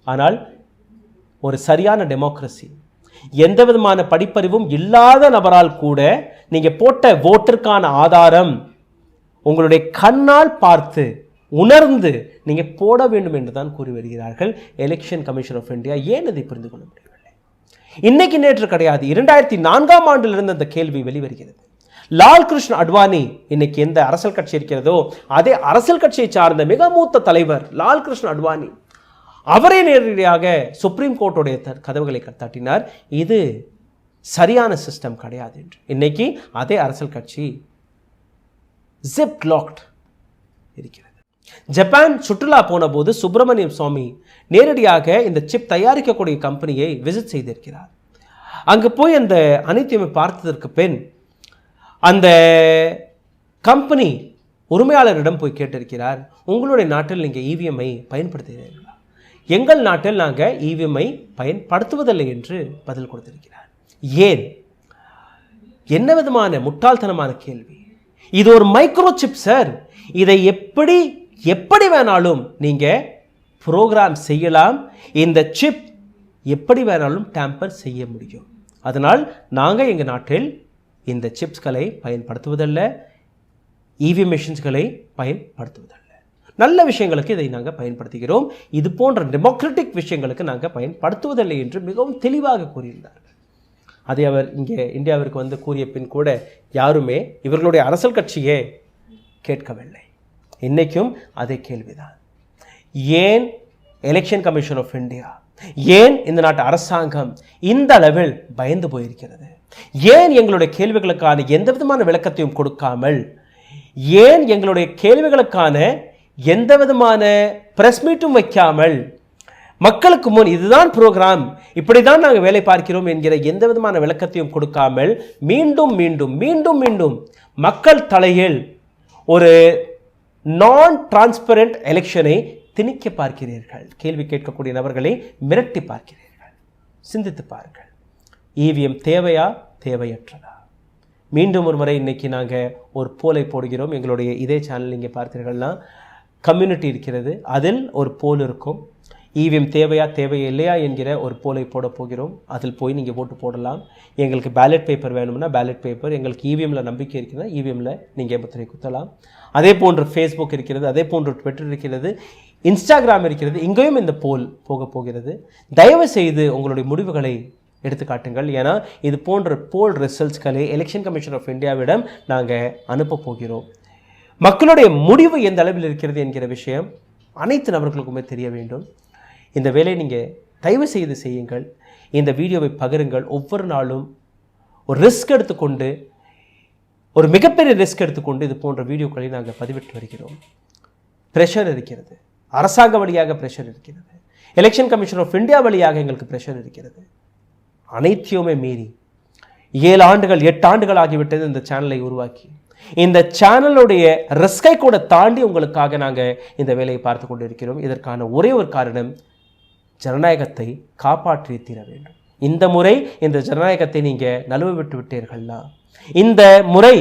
ஆனால் ஒரு சரியான டெமோக்ரஸி, எந்த விதமான படிப்பறிவும் இல்லாத நபரால் கூட நீங்க போட்ட ஓட்டிற்கான ஆதாரம் உங்களுடைய கண்ணால் பார்த்து உணர்ந்து நீங்க போட வேண்டும் என்று தான் கூறி வருகிறார்கள் எலெக்ஷன் கமிஷன் ஆஃப் இந்தியா. ஏன் இதை புரிந்து கொள்ள முடியவில்லை? இன்னைக்கு நேற்று கிடையாது, 2004ஆம் ஆண்டிலிருந்து அந்த கேள்வி வெளிவருகிறது. லால் கிருஷ்ண அத்வானி இன்னைக்கு எந்த அரசியல் கட்சி இருக்கிறதோ அதே அரசியல் கட்சியை சார்ந்த மிக மூத்த தலைவர் லால் கிருஷ்ண அத்வானி அவரே நேரடியாக சுப்ரீம் கோர்ட்டுடைய கதவுகளை தட்டினார். இது சரியான சிஸ்டம் கிடையாது என்று. இன்னைக்கு அதே அரசியல் கட்சி ஜிப் லாக்ட் இருக்கிறது. ஜப்பான் சுற்றுலா போன போது சுப்பிரமணியம் சுவாமி நேரடியாக இந்த சிப் தயாரிக்கக்கூடிய கம்பெனியை விசிட் செய்திருக்கிறார். அங்கு போய் அந்த அனைத்தையுமே பார்த்ததற்கு பின் அந்த கம்பெனி உரிமையாளரிடம் போய் கேட்டிருக்கிறார், உங்களுடைய நாட்டில் நீங்கள் இவிஎம்ஐ பயன்படுத்துகிறீர்களா? எங்கள் நாட்டில் நாங்கள் இவிஎம்ஐ பயன்படுத்துவதில்லை என்று பதில் கொடுத்திருக்கிறார். ஏன்? என்ன விதமான முட்டாள்தனமான கேள்வி! இது ஒரு மைக்ரோசிப் சார். இதை எப்படி வேணாலும் நீங்க ப்ரோக்ராம் செய்யலாம். இந்த சிப் எப்படி வேணாலும் டேம்பர் செய்ய முடியும். அதனால் நாங்கள் எங்கள் நாட்டில் இந்த சிப்ஸ்களை பயன்படுத்துவதல்ல, இவி மிஷின்ஸ்களை பயன்படுத்துவதல்ல. நல்ல விஷயங்களுக்கு இதை நாங்கள் பயன்படுத்துகிறோம், இது போன்ற டெமோக்ராட்டிக் விஷயங்களுக்கு நாங்கள் பயன்படுத்துவதில்லை என்று மிகவும் தெளிவாக கூறியிருந்தார்கள். அதை அவர் இங்கே இந்தியாவிற்கு வந்து கூறிய பின் கூட யாருமே இவர்களுடைய அரசியல் கட்சியே கேட்கவில்லை. இன்னைக்கும் அதே கேள்விதான். ஏன் எலெக்ஷன் கமிஷன் ஆஃப் இந்தியா, ஏன் இந்த நாட்டு அரசாங்கம் இந்த அளவில் பயந்து போயிருக்கிறது? ஏன் எங்களுடைய கேள்விகளுக்கான எந்த விதமான விளக்கத்தையும் கொடுக்காமல், ஏன் எங்களுடைய கேள்விகளுக்கான எந்த விதமான பிரஸ் மீட்டும் வைக்காமல், மக்களுக்கு முன் இதுதான் ப்ரோக்ராம், இப்படிதான் நாங்கள் வேலை பார்க்கிறோம் என்கிற எந்த விதமான விளக்கத்தையும் கொடுக்காமல் மீண்டும் மீண்டும் மீண்டும் மீண்டும் மக்கள் தலையில் ஒரு நான் டிரான்ஸ்பரண்ட் எலெக்ஷனை திணிக்க பார்க்கிறீர்கள். கேள்வி கேட்கக்கூடிய நபர்களை மிரட்டி பார்க்கிறீர்கள். சிந்தித்து பாருங்கள். இவிஎம் தேவையா, தேவையற்றதா? மீண்டும் ஒரு முறை இன்றைக்கி நாங்கள் ஒரு போலை போடுகிறோம். எங்களுடைய இதே சேனல் நீங்கள் பார்த்தீர்கள்னா கம்யூனிட்டி இருக்கிறது, அதில் ஒரு போல் இருக்கும். இவிஎம் தேவையா தேவையா இல்லையா என்கிற ஒரு போலை போட போகிறோம். அதில் போய் நீங்கள் ஓட்டு போடலாம். எங்களுக்கு பேலட் பேப்பர் வேணும்னா பேலட் பேப்பர், எங்களுக்கு இவிஎம்மில் நம்பிக்கை இருக்கிறதா இவிஎம்மில் நீங்கள் முத்திரை குத்தலாம். அதே போன்று ஃபேஸ்புக் இருக்கிறது, அதே போன்று ட்விட்டர் இருக்கிறது, இன்ஸ்டாகிராம் இருக்கிறது. இங்கேயும் இந்த போல் போகிறது. தயவு செய்து உங்களுடைய முடிவுகளை எடுத்து காட்டுங்கள். ஏன்னா இது போன்ற போல் ரிசல்ட்ஸ்களை எலெக்ஷன் கமிஷன் ஆஃப் இந்தியாவிடம் நாங்கள் அனுப்ப போகிறோம். மக்களுடைய முடிவு எந்த அளவில் இருக்கிறது என்கிற விஷயம் அனைத்து நபர்களுக்குமே தெரிய வேண்டும். இந்த வேலையை நீங்கள் தயவு செய்து செய்யுங்கள். இந்த வீடியோவை பகிருங்கள். ஒவ்வொரு நாளும் ஒரு ரிஸ்க் எடுத்துக்கொண்டு, ஒரு மிகப்பெரிய ரிஸ்க் எடுத்துக்கொண்டு இது போன்ற வீடியோக்களை நாங்கள் பதிவிட்டு வருகிறோம். ப்ரெஷர் இருக்கிறது, அரசாங்க வழியாக ப்ரெஷர் இருக்கிறது, எலெக்ஷன் கமிஷன் ஆஃப் இந்தியா வழியாக எங்களுக்கு ப்ரெஷர் இருக்கிறது. அனைத்தையுமே மீறி 7 ஆண்டுகள் 8 ஆண்டுகள் ஆகிவிட்டது இந்த சேனலை உருவாக்கி. இந்த சேனலுடைய ரிஸ்கை கூட தாண்டி உங்களுக்காக நாங்கள் இந்த வேலையை பார்த்து கொண்டு இருக்கிறோம். இதற்கான ஒரே ஒரு காரணம், ஜனநாயகத்தை காப்பாற்றி தீர வேண்டும். இந்த முறை இந்த ஜனநாயகத்தை நீங்கள் நழுவ விட்டு விட்டீர்கள்னா, இந்த முறை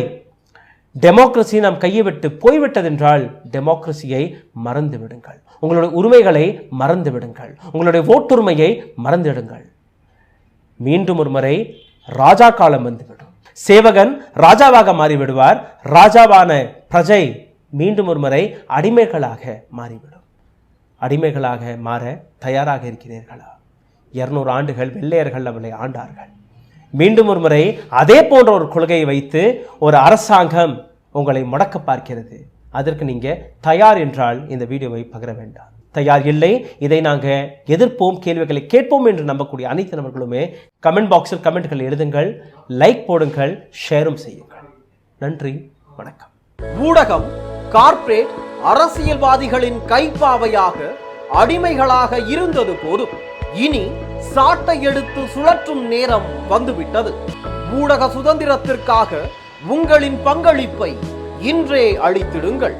டெமோக்ரஸி நாம் கையை விட்டு போய்விட்டதென்றால் டெமோக்ரஸியை மறந்து விடுங்கள். உங்களுடைய உரிமைகளை மறந்து விடுங்கள். உங்களுடைய ஓட்டுரிமையை மறந்துவிடுங்கள். மீண்டும் ஒரு முறை ராஜா காலம் வந்துவிடும். சேவகன் ராஜாவாக மாறிவிடுவார். ராஜாவான பிரஜை மீண்டும் ஒரு முறை அடிமைகளாக மாறிவிடும். அடிமைகளாக மாற தயாராக இருக்கிறீர்களா? 200 ஆண்டுகள் வெள்ளையர்கள் அவளை ஆண்டார்கள். மீண்டும் ஒரு முறை அதே போன்ற ஒரு கொள்கையை வைத்து ஒரு அரசாங்கம் உங்களை முடக்க பார்க்கிறது. அதற்கு நீங்கள் தயார் என்றால் இந்த வீடியோவை பகிர வேண்டாம். தயார் இல்லை, இதை நாங்கள் எதிர்ப்போம், கேள்விகளை கேட்போம் என்று நம்பக்கூடிய அனைத்து நபர்களுமே கமெண்ட் பாக்ஸில் கமெண்ட்கள் எழுதுங்கள், லைக் போடுங்கள், ஷேரும் செய்யுங்கள். நன்றி, வணக்கம். ஊடகம் கார்ப்பரேட் அரசியல்வாதிகளின் கைப்பாவையாக அடிமைகளாக இருந்தது போதும். இனி சாட்டை எடுத்து சுழற்றும் நேரம் வந்துவிட்டது. ஊடக சுதந்திரத்திற்காக உங்களின் பங்களிப்பை இன்றே அளித்திடுங்கள்.